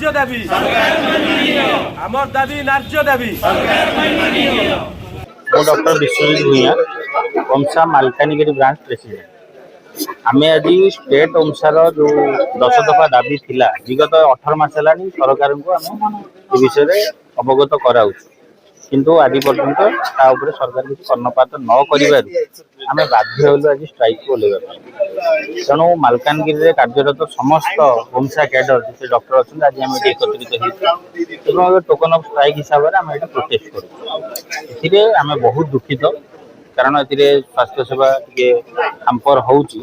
ন্যায্য দাবি আমার দাবি ন্যায্য দাবি डॉक्टर विश्वजीत भूया ओमसा मालकानगिरी ब्रांच प्रेसिडेंट आम आज स्टेट ओमसार जो 10 दफा दाबी थिला विगत 18 मास है सरकार को आम विषय अवगत कराऊ किंतु आज पर्यंत सरकार किसी कर्णपात न कर बाध्य हलु आज स्ट्राइक को ओल्लैवा तेणु मालकानगिरी कार्यरत समस्त ओमसा कैडर जिते डॉक्टर अच्छा आज आम एकत्रित हो टोकन ऑफ स्ट्राइक हिसाब से आम प्रोटेस्ट करें आम बहुत दुखित कारण ए स्वास्थ्य सेवा टे हाम्पर होउची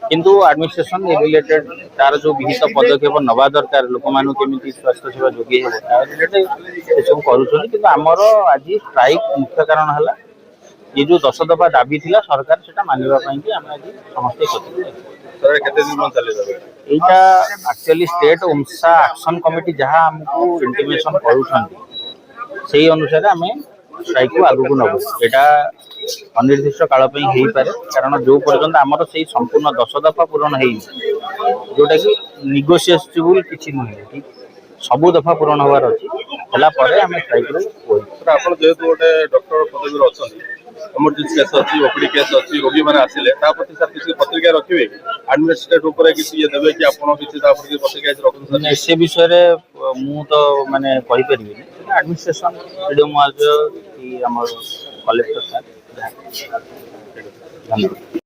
किंतु एडमिनिस्ट्रेशन रिलेटेड तार जो विहित पदक्षेप नवा दरकार लोक मानू केमी स्वास्थ्य सेवा जोगे सब कर आमर आज स्ट्राइक मुख्य कारण है ये जो 10 दफा दाबी थिला सरकार सेटा मानिबा आम आज समस्त यहाँ एक्चुअली स्टेट ओमसा एक्शन कमिटी जहाँ आमको इंटिमेशन करूछंती से अनुसार आम स्ट्राइक को आगू नबू यहाँ अनिर्दिष्ट काल हो पारे कारण जो पर्यटन आमर से संपूर्ण 10 दफा पूरण हो जोटा कि निगोशिएबल किसी नुहे सबू दफा पूरण हबार अच्छी आम स्ट्राइक जेहेतु गोटे डॉक्टर पदवी अच्छा इमरजेंसी केस अच्छी ओपीडी केस अच्छी रोगी मैंने आसिले प्रति सर किसी पत्रिका रखिए एडमिनिस्ट्रेट ऊपर किसी ये देवे कि आपन किसी पत्रिका रखते से विषय मु तो माने कहि परिबे एडमिनिस्ट्रेशन फ्रीडम वाज कि हमर कलेक्टर साहब धन्यवाद।